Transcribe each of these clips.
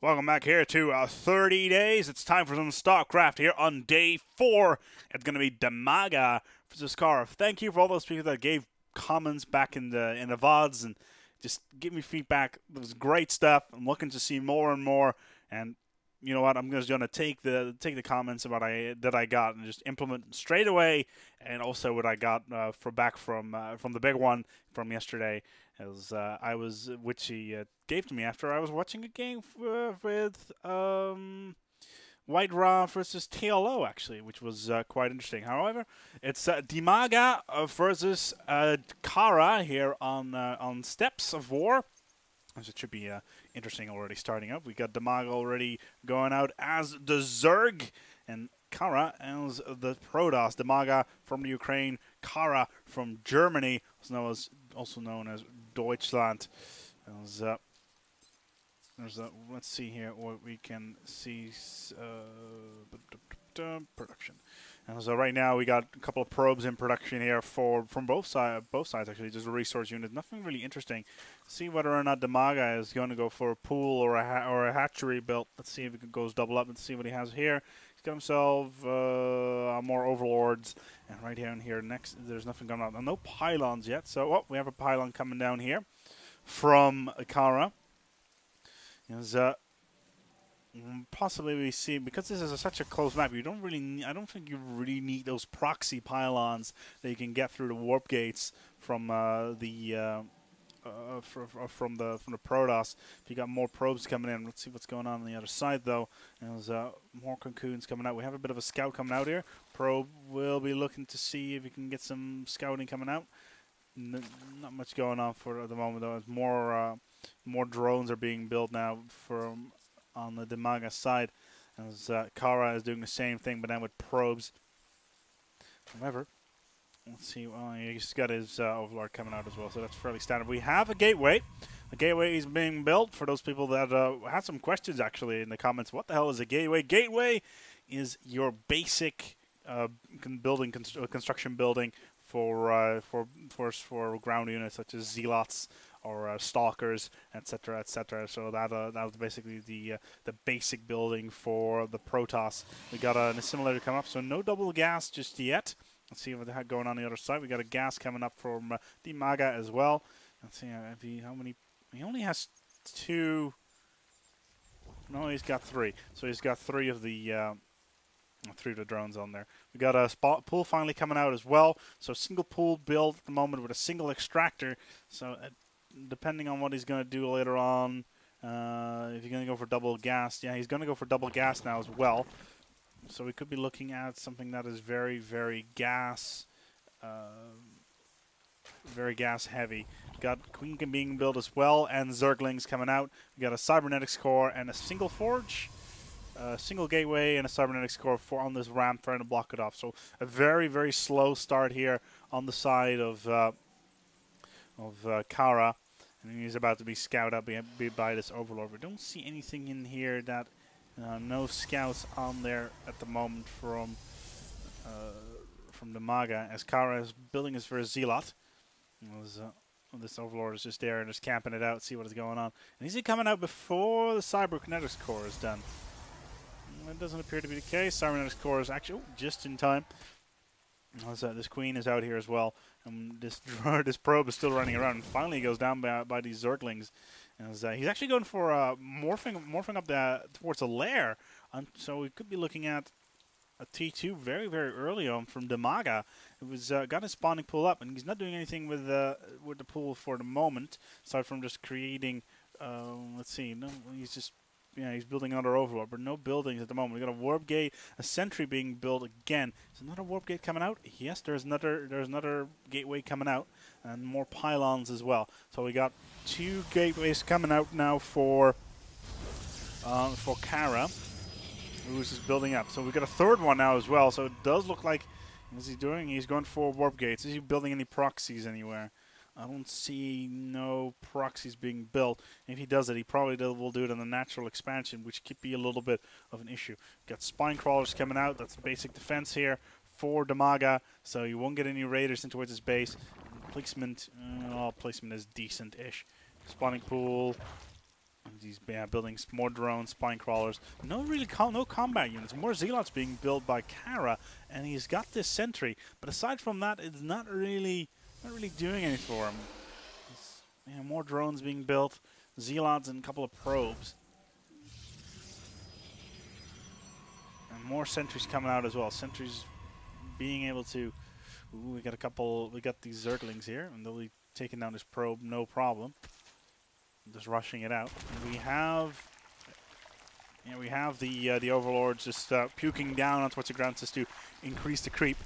Welcome back here to 30 days. It's time for some Starcraft here on day 4. It's going to be Dimaga versus kArA. Thank you for all those people that gave comments back in the VODs and just give me feedback. It was great stuff. I'm looking to see more and more. And you know what? I'm just going to take the comments about that I got and just implement straight away. And also what I got from the big one from yesterday. As which he gave to me after I was watching a game with White Raw versus TLO, actually, which was quite interesting. However, it's Dimaga versus kArA here on Steps of War. So it should be interesting already starting up. We got Dimaga already going out as the Zerg, and kArA as the Protoss. Dimaga from the Ukraine, kArA from Germany, also known as Deutschland. Let's see here what we can see. Production. And so right now we got a couple of probes in production here from both sides actually. Just a resource unit, nothing really interesting. See whether or not Dimaga is going to go for a pool or a hatchery built. Let's see if it goes double up and see what he has here. He's got himself more overlords, and right here and here next there's nothing going on. No pylons yet. So we have a pylon coming down here from kArA. Possibly we see, because this is such a close map, I don't think you really need those proxy pylons that you can get through the warp gates from the Protoss. If you got more probes coming in, let's see what's going on the other side though. There's more cocoons coming out. We have a bit of a scout coming out here. Probe will be looking to see if you can get some scouting coming out. Not much going on for the moment though. It's more drones are being built now on the Dimaga side, as kArA is doing the same thing, but then with probes. However, let's see. Well, he's got his overlord coming out as well, so that's fairly standard. We have a gateway. The gateway is being built. For those people that had some questions actually in the comments, what the hell is a gateway? Gateway is your basic construction building for ground units such as zealots or stalkers, etc., etc. So that was basically the basic building for the Protoss. We got an assimilator come up, so no double gas just yet. Let's see what they had going on the other side. We got a gas coming up from Dimaga as well. Let's see how many. He only has 2. No, he's got 3. So he's got 3 of the. 3 of the drones on there. We got a spot pool finally coming out as well. So single pool build at the moment with a single extractor. So depending on what he's going to do later on, if he's going to go for double gas, yeah, he's going to go for double gas now as well. So we could be looking at something that is very, very gas heavy. Got Queen being built as well, and Zerglings coming out. We got a cybernetics core and a single forge. Single gateway and a cybernetics core on this ramp trying to block it off. So a very, very slow start here on the side of kArA, and he's about to be scouted up by this overlord. We don't see anything in here that no scouts on there at the moment from Dimaga, as kArA is building his first zealot. This overlord is just there and just camping it out, see what is going on. And is he coming out before the cybernetics core is done? That doesn't appear to be the case. Cybernetics core is actually just in time. This queen is out here as well, and this probe is still running around. And finally, he goes down by these Zerglings. And he's actually going for morphing up towards a lair. So we could be looking at a T2 very, very early on from Dimaga. It was got his spawning pool up, and he's not doing anything with the pool for the moment, aside from just creating. Let's see. No, he's just. Yeah, he's building another overlord, but no buildings at the moment. We got a warp gate, a sentry being built again. Is another warp gate coming out? Yes, there's another gateway coming out, and more pylons as well. So we got 2 gateways coming out now for kArA, who's just building up. So we got a 3rd one now as well. So it does look like, what's he doing? He's going for warp gates. Is he building any proxies anywhere? I don't see no proxies being built. If he does it, he probably will do it in the natural expansion, which could be a little bit of an issue. Got spine crawlers coming out. That's basic defense here for Dimaga, so you won't get any raiders in towards his base. Placement is decent-ish. Spawning pool. And he's building more drones, spine crawlers. No combat units. More zealots being built by kArA, and he's got this sentry. But aside from that, it's not really doing anything for him. More drones being built, zealots, and a couple of probes. And more sentries coming out as well. Sentries being able to... Ooh, we got these Zerglings here, and they'll be taking down this probe, no problem. Just rushing it out. And we have the overlords just puking down onto what's the ground just to increase the creep,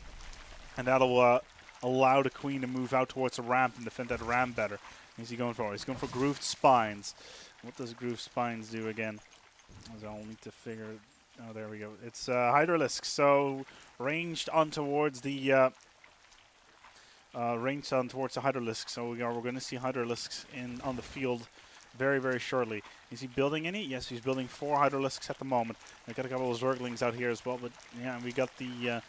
and that'll allow the queen to move out towards the ramp and defend that ramp better. What's he going for? He's going for grooved spines. What does grooved spines do again? I'll need to figure. Oh, there we go. It's Hydralisks, so ranged on towards the Hydralisks. So we're going to see Hydralisks on the field very, very shortly. Is he building any? Yes, he's building 4 Hydralisks at the moment. I've got a couple of Zerglings out here as well, but yeah, we got the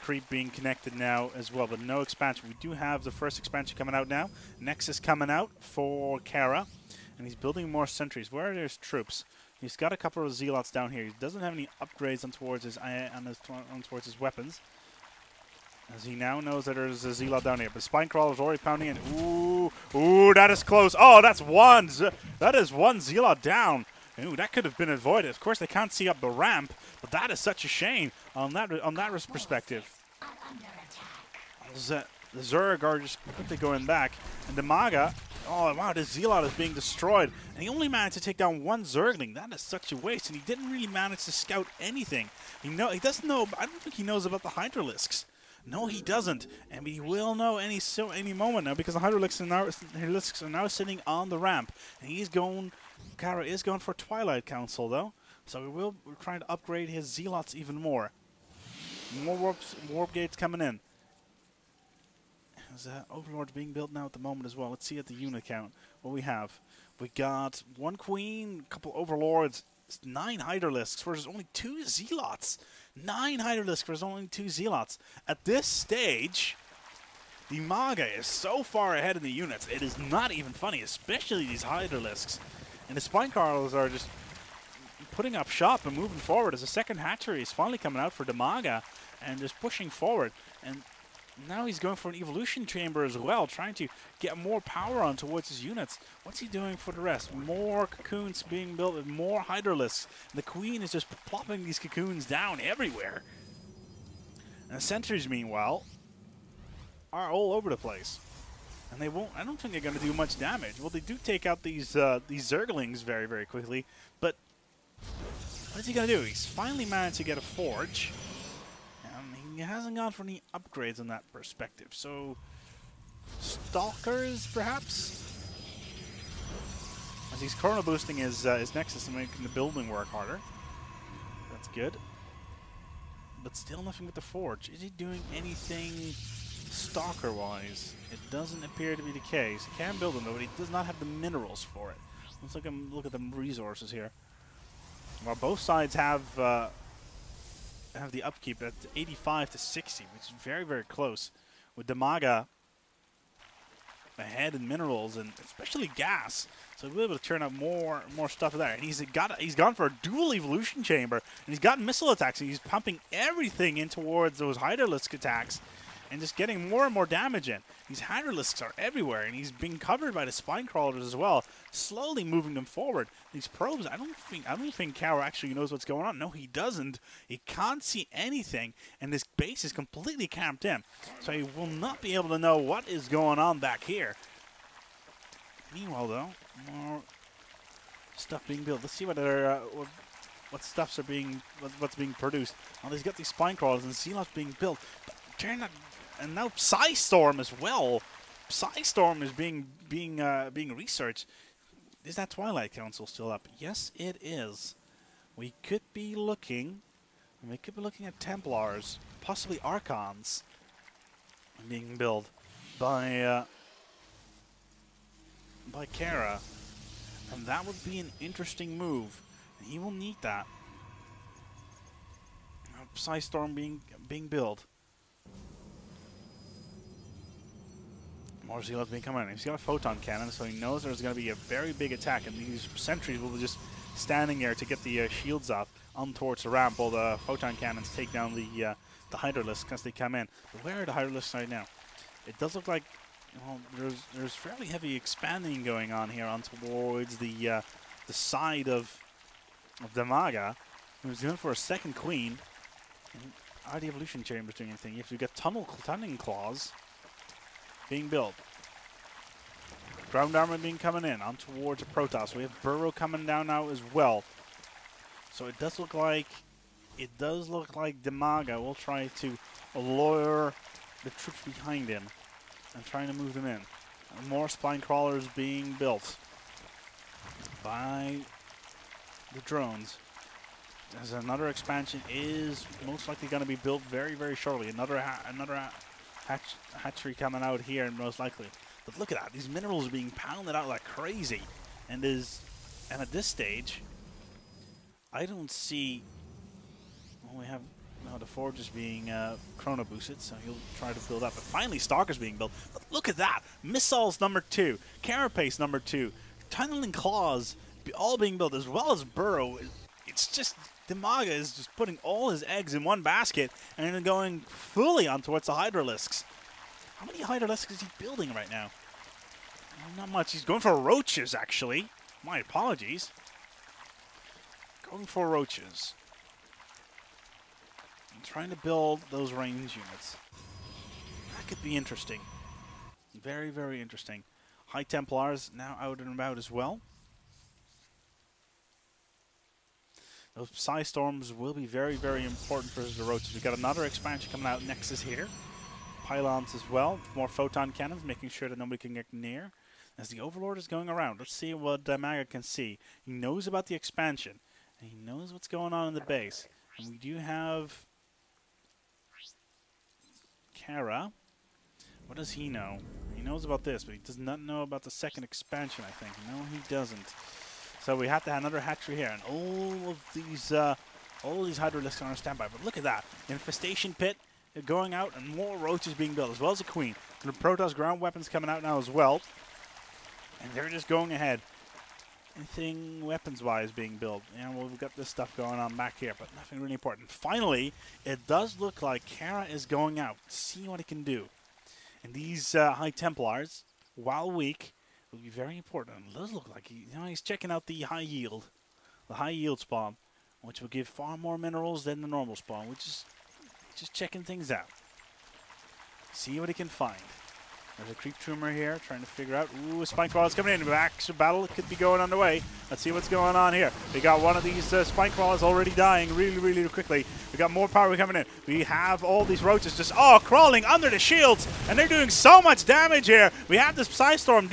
creep being connected now as well, but no expansion. We do have the first expansion coming out now. Nexus coming out for kArA, and he's building more sentries. Where are his troops? He's got a couple of zealots down here. He doesn't have any upgrades towards his weapons, as he now knows that there's a zealot down here. But spine crawler's already pounding in. Ooh, that is close. Oh, that's one. That is one zealot down. Ooh, that could have been avoided. Of course, they can't see up the ramp, but that is such a shame on that perspective. The Zerg are just quickly going back, and Dimaga. Oh wow, the zealot is being destroyed, and he only managed to take down 1 Zergling. That is such a waste, and he didn't really manage to scout anything. He doesn't know. I don't think he knows about the Hydralisks. No, he doesn't, and he will know any moment now, because the Hydralisks are now sitting on the ramp, and kArA is going for Twilight Council though, so we're trying to upgrade his zealots even more. More warp gates coming in. There's overlords being built now at the moment as well. Let's see at the unit count what we have. We got 1 queen, a couple overlords, 9 Hydralisks versus only 2 zealots. 9 Hydralisks versus only 2 zealots. At this stage, Dimaga is so far ahead in the units, it is not even funny, especially these Hydralisks. And the spine crawlers are just putting up shop and moving forward as the second hatchery is finally coming out for Dimaga and just pushing forward. And now he's going for an evolution chamber as well, trying to get more power on towards his units. What's he doing for the rest? More cocoons being built with more Hydralisks. The queen is just plopping these cocoons down everywhere. And the sentries, meanwhile, are all over the place. And they won't. I don't think they're going to do much damage. Well, they do take out these Zerglings very, very quickly. But what is he going to do? He's finally managed to get a forge. He hasn't gone for any upgrades in that perspective. So, Stalkers, perhaps? As he's chrono boosting his Nexus and making the building work harder. That's good. But still nothing with the forge. Is he doing anything Stalker-wise? It doesn't appear to be the case. He can build them, though, but he does not have the minerals for it. Let's look at the resources here. Well, both sides have the upkeep at 85 to 60, which is very, very close. With Dimaga ahead in minerals and especially gas, so we'll be able to turn out more stuff there. And he's gone for a dual evolution chamber, and he's got missile attacks. And he's pumping everything in towards those Hydralisk attacks, and just getting more and more damage in. These Hydralisks are everywhere, and he's being covered by the spine crawlers as well, slowly moving them forward. These probes, I don't think kArA actually knows what's going on. No, he doesn't. He can't see anything, and this base is completely camped in. So he will not be able to know what is going on back here. Meanwhile, though, more stuff being built. Let's see what what's being produced. Well, he's got these spine crawlers and zealots being built. But and now Psystorm as well. Psystorm is being researched. Is that Twilight Council still up? Yes, it is. We could be looking at Templars, possibly Archons, being built by kArA, and that would be an interesting move. And he will need that. Psystorm being built. More Zealots being coming in. He's got a photon cannon, so he knows there's going to be a very big attack, and these sentries will be just standing there to get the shields up on towards the ramp while the photon cannons take down the Hydralisks as they come in. But where are the Hydralisks right now? It does look like, well, there's fairly heavy expanding going on here on towards the side of Dimaga, who's going for a second queen. And are the evolution chambers doing anything? If you get tunneling claws being built. Ground armor being coming in on towards a Protoss. We have Burrow coming down now as well. So it does look like Dimaga will try to lure the troops behind him and trying to move them in. And more spine crawlers being built by the drones. As another expansion is most likely going to be built very, very shortly. Another hatchery coming out here, most likely. But look at that; these minerals are being pounded out like crazy, and at this stage, I don't see. Well, we have now the forge is being chrono boosted, so he'll try to build up. But finally, Stalker's being built. But look at that! Missiles number 2, Carapace number 2, tunneling claws, all being built, as well as Burrow. It's just Dimaga is just putting all his eggs in one basket and then going fully on towards the Hydralisks. How many Hydralisks is he building right now? Well, not much. He's going for roaches, actually. My apologies. Going for roaches. And trying to build those range units. That could be interesting. Very, very interesting. High Templars now out and about as well. Those Psy Storms will be very, very important for the roaches. We've got another expansion coming out. Nexus here. Pylons as well. More photon cannons, making sure that nobody can get near. As the Overlord is going around, let's see what Dimaga can see. He knows about the expansion. And he knows what's going on in the base. And we do have kArA. What does he know? He knows about this, but he does not know about the second expansion, I think. No, he doesn't. So we have to have another hatchery here, and all of these Hydralisks are on standby. But look at that, infestation pit going out, and more roaches being built, as well as a queen. And the Protoss ground weapons coming out now as well, and they're just going ahead. Anything weapons-wise being built? Yeah, well, we've got this stuff going on back here, but nothing really important. Finally, it does look like kArA is going out. See what it can do. And these High Templars, while weak, will be very important. It does look like he's checking out the high yield spawn, which will give far more minerals than the normal spawn, which is just checking things out. See what he can find. There's a creep tumor here, trying to figure out. Ooh, a spine crawler's coming in. Actual battle could be going underway. Let's see what's going on here. We got one of these spine crawlers already dying really, really quickly. We got more power coming in. We have all these roaches just crawling under the shields, and they're doing so much damage here. We have this Psystorm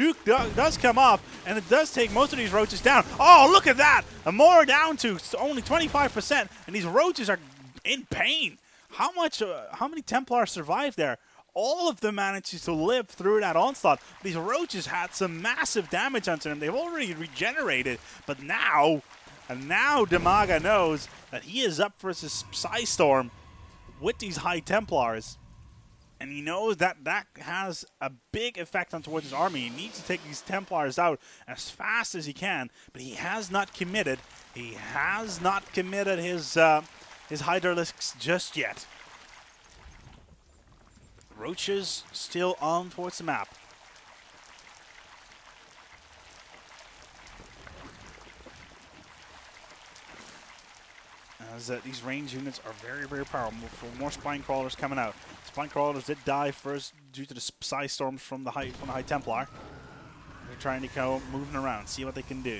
does come off, and it does take most of these roaches down. Oh, look at that! A more down to only 25%, and these roaches are in pain. How many Templars survived there? All of them managed to live through that onslaught. These roaches had some massive damage onto them. They've already regenerated, but now Dimaga knows that he is up for his Psystorm with these High Templars, and he knows that that has a big effect on towards his army. He needs to take these Templars out as fast as he can, but he has not committed. He has not committed his Hydralisks just yet. Roaches still on towards the map. As these range units are very, very powerful. More spine crawlers coming out. Spine crawlers did die first due to the Psy Storms from the High Templar. They're trying to go moving around, see what they can do.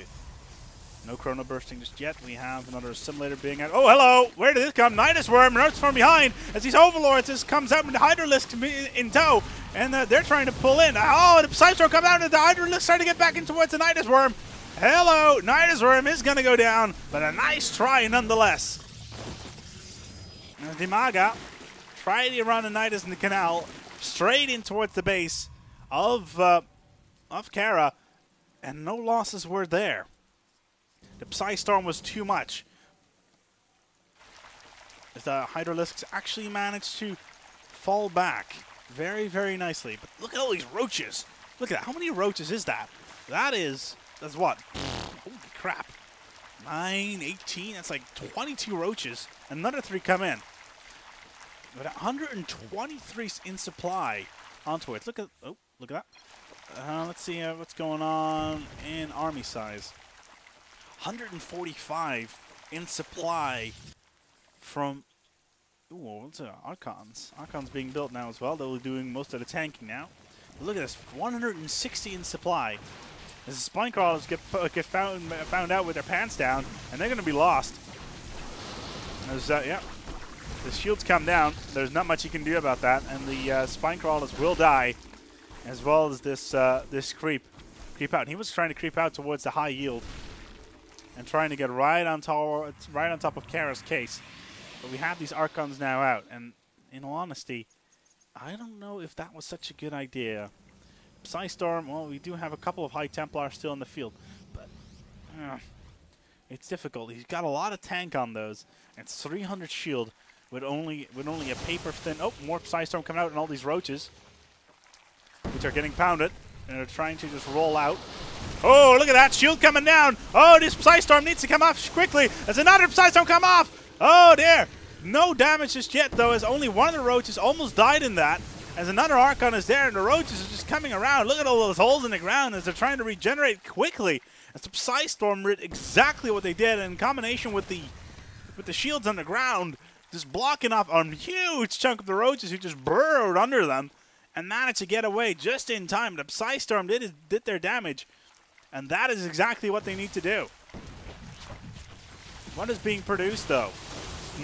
No chrono bursting just yet. We have another assimilator being out. Oh, hello! Where did this come? Nidus Worm runs from behind as these Overlords just comes out with the Hydralisk in tow. And they're trying to pull in. Oh, the Psystorm comes out and the Hydralisk trying to get back in towards the Nidus Worm. Hello! Nidus Worm is going to go down, but a nice try nonetheless. Dimaga tried to run a Nidus in the canal straight in towards the base of kArA, and no losses were there. The Psystorm was too much. The Hydralisks actually managed to fall back very, very nicely. But look at all these roaches. Look at that. How many roaches is that? That's what? Holy crap. 9, 18, that's like 22 roaches. Another 3 come in. But 123 in supply onto it. Look at that. Let's see what's going on in army size. 145 in supply from... Ooh, what's it? Archons. Archons being built now as well. They'll be doing most of the tanking now. But look at this. 160 in supply. As the spine crawlers get found out with their pants down, and they're going to be lost. As, yeah. The shields come down. There's not much you can do about that, and the spine crawlers will die, as well as this this creep out. And he was trying to creep out towards the high yield, and trying to get right on top of kArA's case. But we have these Archons now out, and in all honesty, I don't know if that was such a good idea. Psystorm, well, we do have a couple of High Templars still in the field, but it's difficult. He's got a lot of tank on those. It's 300 shield with only a paper thin. Oh, more Psystorm coming out, and all these roaches, which are getting pounded, and they're trying to just roll out. Oh, look at that shield coming down! Oh, this Psystorm needs to come off quickly. There's another Psystorm come off. Oh dear! No damage just yet, though, as only one of the roaches almost died in that. As another Archon is there, and the roaches are just coming around. Look at all those holes in the ground as they're trying to regenerate quickly. As the Psystorm did exactly what they did, in combination with the shields on the ground, just blocking off a huge chunk of the roaches who just burrowed under them and managed to get away just in time. The Psystorm did their damage, and that is exactly what they need to do. What is being produced, though?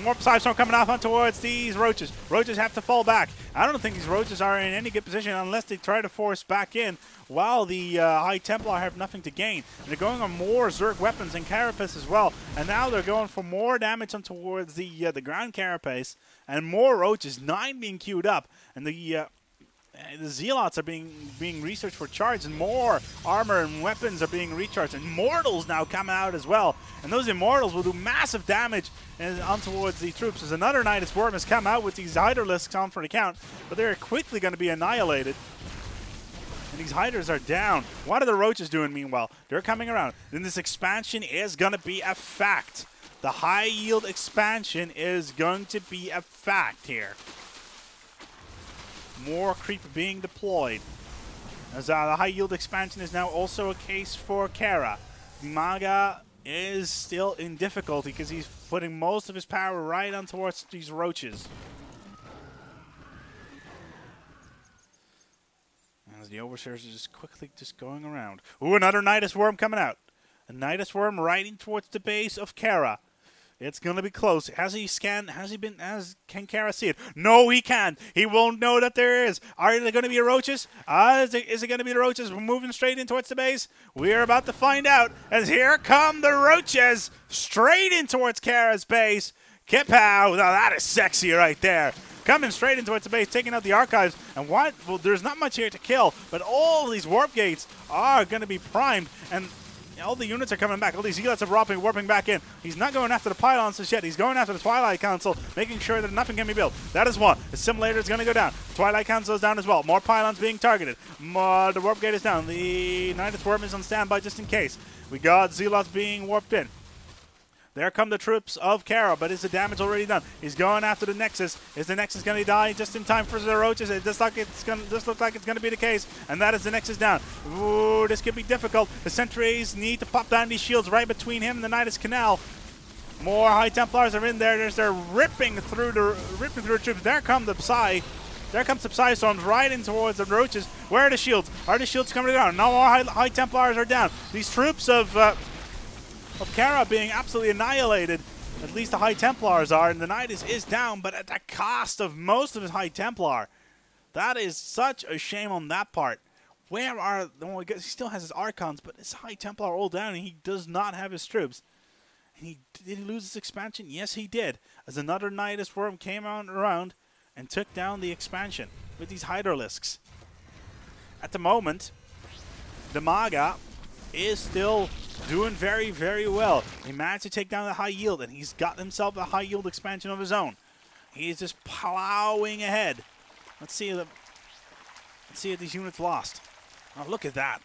More Psystorm coming off on towards these roaches. Roaches have to fall back. I don't think these roaches are in any good position unless they try to force back in, while the High Templar have nothing to gain. And they're going on more Zerg weapons and carapace as well. And now they're going for more damage on towards the ground carapace, and more roaches. 9 being queued up, and the Zealots are being researched for charge, and more armor and weapons are being recharged. Immortals now come out as well, and those Immortals will do massive damage on towards the troops. As another Nidus Worm has come out with these Hydralisks on for the count, but they're quickly going to be annihilated. And these Hydras are down. What are the Roaches doing meanwhile? They're coming around. Then this expansion is going to be a fact. The high yield expansion is going to be a fact here. More creep being deployed. As the high yield expansion is now also a case for kArA. Dimaga is still in difficulty because he's putting most of his power right on towards these roaches. As the Overseers are just quickly going around. Ooh, another Nidus Worm coming out. A Nidus Worm riding towards the base of kArA. It's going to be close. Can kArA see it? No, he can't. He won't know that there is. Are there going to be roaches? Is it going to be the roaches? We're moving straight in towards the base. We're about to find out. As here come the roaches. Straight in towards kArA's base. Kipow. Now that is sexy right there. Coming straight in towards the base, taking out the archives. And what? Well, there's not much here to kill. But all these warp gates are going to be primed. And all the units are coming back. All these Zealots are warping back in. He's not going after the pylons just yet. He's going after the Twilight Council, making sure that nothing can be built. That is one. The Simulator is going to go down. Twilight Council is down as well. More pylons being targeted. The warp gate is down. The Nidus Worm is on standby just in case. We got Zealots being warped in. There come the troops of kArA, but is the damage already done? He's going after the Nexus. Is the Nexus going to die just in time for the roaches? It just looks like it's going to be the case, and that is the Nexus down. Ooh, this could be difficult. The sentries need to pop down these shields right between him and the Nidus Canal. More High Templars are in there. They're ripping through the troops. There come the Psy. There comes the Psystorms right in towards the roaches. Where are the shields? Are the shields coming down? No more High Templars are down. These troops of kArA being absolutely annihilated. At least the High Templars are, and the Nidus is down, but at the cost of most of his High Templar. That is such a shame on that part. Where are... Well, he still has his Archons, but his High Templar are all down, and he does not have his troops. And did he lose his expansion? Yes, he did. As another Nidus Worm came around and took down the expansion with these Hydralisks. At the moment, Dimaga is still doing very, very well. He managed to take down the high yield, and he's got himself a high yield expansion of his own. He's just plowing ahead. Let's see. Let's see what these units lost. Oh, look at that.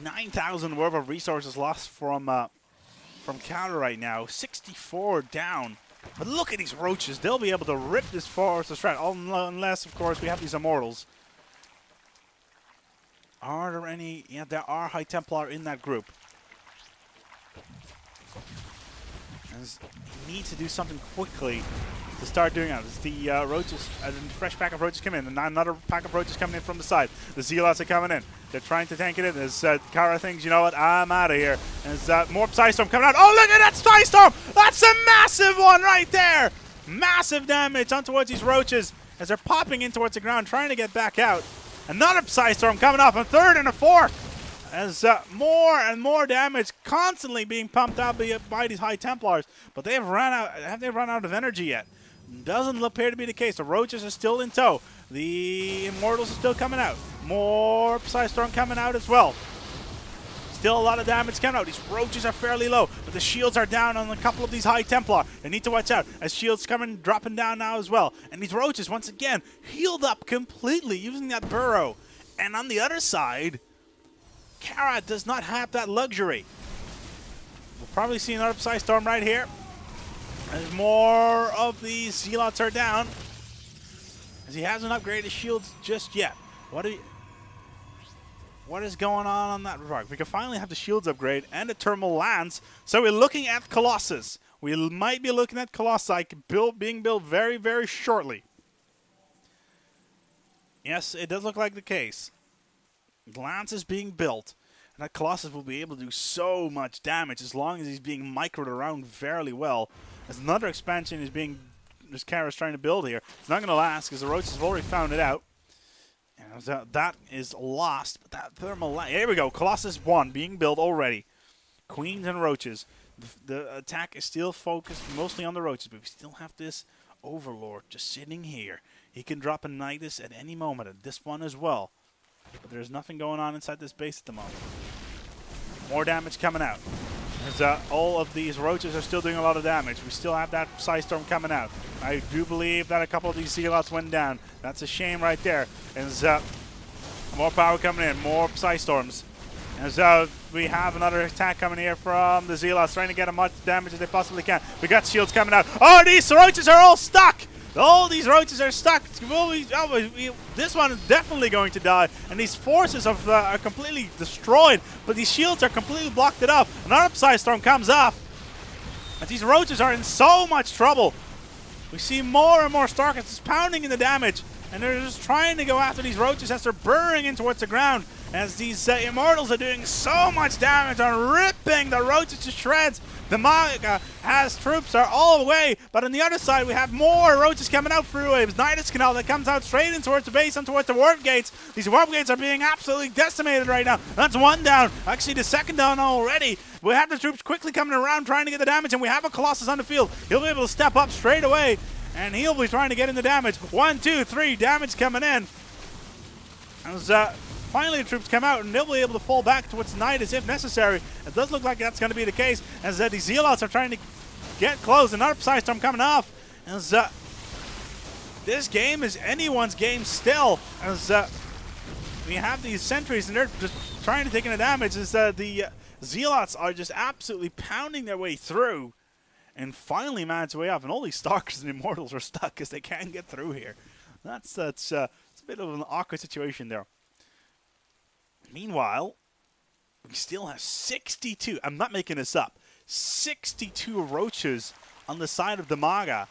9,000 worth of resources lost from kArA right now. 64 down. But look at these roaches. They'll be able to rip this forest to shreds. Unless, of course, we have these immortals. Are there any? Yeah, there are High Templar in that group. And you need to do something quickly to start doing that. As the roaches, a fresh pack of roaches come in, and another pack of roaches coming in from the side. The Zealots are coming in. They're trying to tank it in. As kArA thinks, you know what, I'm out of here. And there's more Psystorm coming out. Oh, look at that Psystorm! That's a massive one right there! Massive damage on towards these roaches as they're popping in towards the ground, trying to get back out. Another Psystorm coming off, a third and a fourth. As more and more damage constantly being pumped out by these High Templars. But they've run out. Have they run out of energy yet? Doesn't appear to be the case. The roaches are still in tow. The immortals are still coming out. More Psystorm coming out as well. Still a lot of damage coming out. These roaches are fairly low, but the shields are down on a couple of these High Templar. They need to watch out as shields coming, dropping down now as well. And these roaches, once again, healed up completely using that burrow. And on the other side, kArA does not have that luxury. We'll probably see another Psystorm right here. As more of these Zealots are down. As he hasn't upgraded his shields just yet. What is going on that regard? We can finally have the shields upgrade and the thermal lance. So we're looking at Colossus. We might be looking at Colossi being built very, very shortly. Yes, it does look like the case. The lance is being built. And that Colossus will be able to do so much damage as long as he's being microed around fairly well. As another expansion is being, this kArA's trying to build here. It's not going to last because the roaches have already found it out. And that is lost. But that thermal, here we go. Colossus 1 being built already. Queens and roaches. The attack is still focused mostly on the roaches, but we still have this Overlord just sitting here. He can drop a Nidus at any moment, and this one as well. But there's nothing going on inside this base at the moment. More damage coming out. As all of these roaches are still doing a lot of damage. We still have that Psystorm coming out. I do believe that a couple of these Zealots went down. That's a shame right there. As more power coming in, more Psystorms. As we have another attack coming here from the Zealots, trying to get as much damage as they possibly can. We got shields coming out. Oh, these roaches are all stuck! All these roaches are stuck. This one is definitely going to die. And these forces are completely destroyed. But these shields are completely blocked it up. Another Psystorm comes up. And these roaches are in so much trouble. We see more and more Starcraft pounding in the damage. And they're just trying to go after these roaches as they're burrowing in towards the ground. As these immortals are doing so much damage on ripping the roaches to shreds. Dimaga has troops are all the way, but on the other side we have more roaches coming out through a Nidus Canal that comes out straight in towards the base and towards the warp gates. These warp gates are being absolutely decimated right now. That's one down. Actually, the second down already. We have the troops quickly coming around trying to get the damage, and we have a Colossus on the field. He'll be able to step up straight away, and he'll be trying to get in the damage. 1, 2, 3 damage coming in. As finally the troops come out, and they'll be able to fall back towards Nidus if necessary. It does look like that's going to be the case, as the Zealots are trying to get close. Another Psystorm coming off. As this game is anyone's game still, as we have these sentries, and they're just trying to take in the damage, as the Zealots are just absolutely pounding their way through, and finally manage their way off. And all these Stalkers and Immortals are stuck because they can't get through here. It's a bit of an awkward situation there. Meanwhile, we still have 62, I'm not making this up, 62 roaches on the side of Dimaga.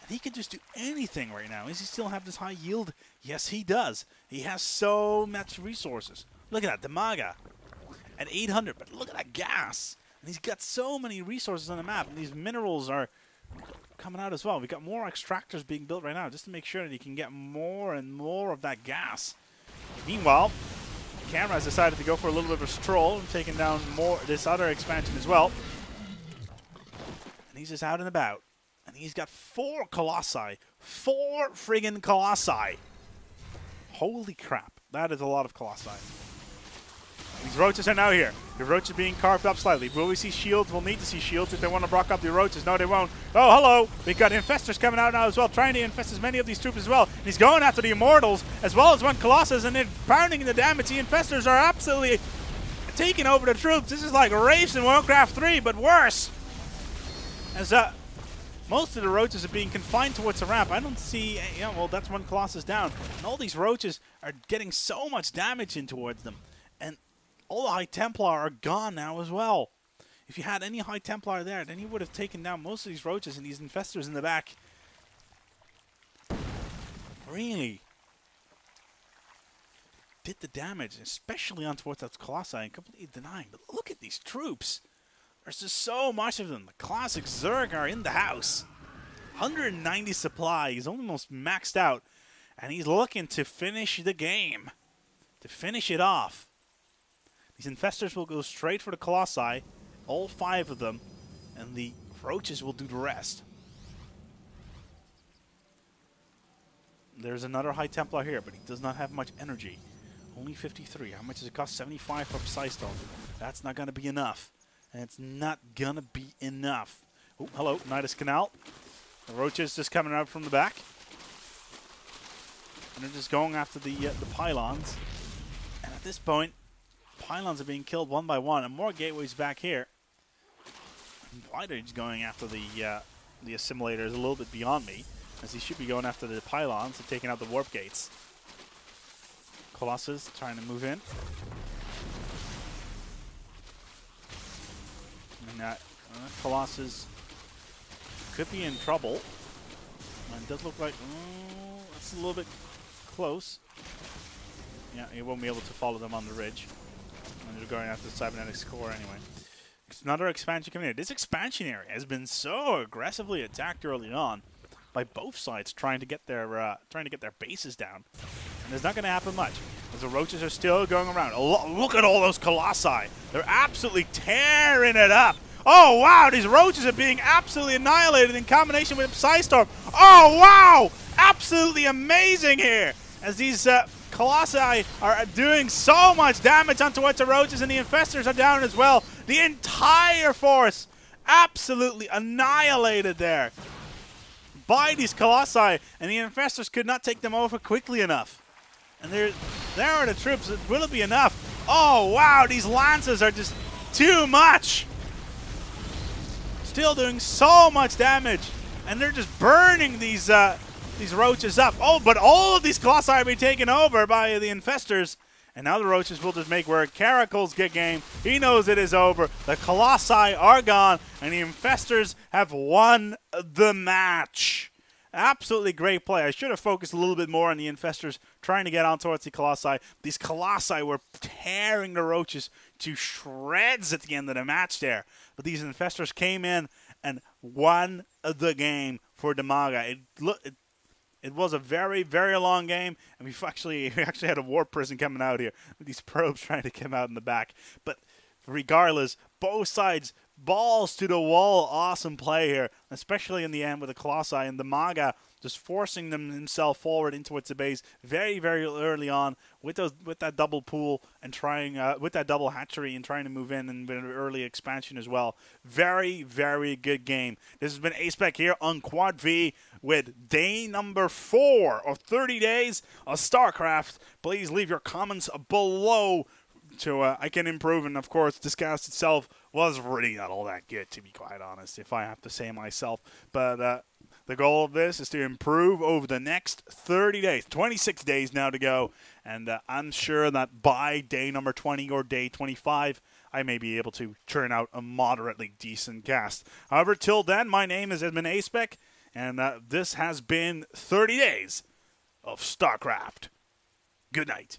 And he can just do anything right now. Does he still have this high yield? Yes, he does. He has so much resources. Look at that, Dimaga at 800, but look at that gas. And he's got so many resources on the map, and these minerals are coming out as well. We've got more extractors being built right now just to make sure that he can get more and more of that gas. Meanwhile, kArA has decided to go for a little bit of a stroll and taking down more this other expansion as well. And he's just out and about. And he's got 4 Colossi. 4 friggin' Colossi. Holy crap. That is a lot of Colossi. These roaches are now here. The roaches being carved up slightly. Will we see shields? We'll need to see shields if they want to block up the roaches. No, they won't. Oh, hello. We've got infestors coming out now as well, trying to infest as many of these troops as well. And he's going after the immortals as well as one colossus, and they're pounding the damage. The infestors are absolutely taking over the troops. This is like Wraiths in Warcraft 3, but worse. As most of the roaches are being confined towards the ramp. I don't see, well, that's one colossus down. And all these roaches are getting so much damage in towards them. And all the High Templar are gone now as well. If you had any High Templar there, then you would have taken down most of these roaches and these infestors in the back. Really did the damage, especially on towards that colossi, and completely denying. But look at these troops. There's just so much of them. The classic Zerg are in the house. 190 supply. He's almost maxed out. And he's looking to finish the game. To finish it off. These infestors will go straight for the colossi, all 5 of them, and the roaches will do the rest. There's another High Templar here, but he does not have much energy. Only 53. How much does it cost? 75 for Psystone. That's not going to be enough. And it's not going to be enough. Oh, hello, Nidus Canal. The roaches just coming out from the back. And they're just going after the pylons. And at this point, pylons are being killed one by one, and more gateways back here. And why they're just going after the assimilator is a little bit beyond me, as he should be going after the pylons and taking out the warp gates. Colossus trying to move in. And that Colossus could be in trouble. And it does look like, that's a little bit close. Yeah, he won't be able to follow them on the ridge. And they're going after the cybernetics core anyway. It's another expansion coming in. This expansion area has been so aggressively attacked early on by both sides, trying to get their bases down. And there's not going to happen much, as the roaches are still going around. Look at all those colossi. They're absolutely tearing it up. Oh, wow, these roaches are being absolutely annihilated in combination with Psystorm. Oh, wow, absolutely amazing here, as these colossi are doing so much damage onto the roaches, and the infestors are down as well. The entire force absolutely annihilated there by these colossi, and the infestors could not take them over quickly enough. And there are the troops. Will it be enough? Oh, wow, these lances are just too much. Still doing so much damage, and they're just burning these roaches up. Oh, but all of these colossi are being taken over by the infestors, and now the roaches will just make work. kArA calls good game. He knows it is over. The colossi are gone, and the infestors have won the match. Absolutely great play. I should have focused a little bit more on the infestors trying to get on towards the colossi. These colossi were tearing the roaches to shreds at the end of the match there. But these infestors came in and won the game for Dimaga. It was a very, very long game, and we actually had a warp prison coming out here with these probes trying to come out in the back. But regardless, both sides, balls to the wall, awesome play here, especially in the end with the colossi, and Dimaga just forcing them himself forward into its base very, very early on with that double pool and trying with that double hatchery and trying to move in and with an early expansion as well. Very, very good game. This has been Aspec here on Quad V with day number 4 of 30 days of StarCraft. Please leave your comments below so I can improve, and of course this cast itself was really not all that good, to be quite honest, if I have to say myself. But the goal of this is to improve over the next 30 days, 26 days now to go, and I'm sure that by day number 20 or day 25 I may be able to churn out a moderately decent cast. However, till then, my name is Edmund Aspec, and this has been 30 days of StarCraft. Good night.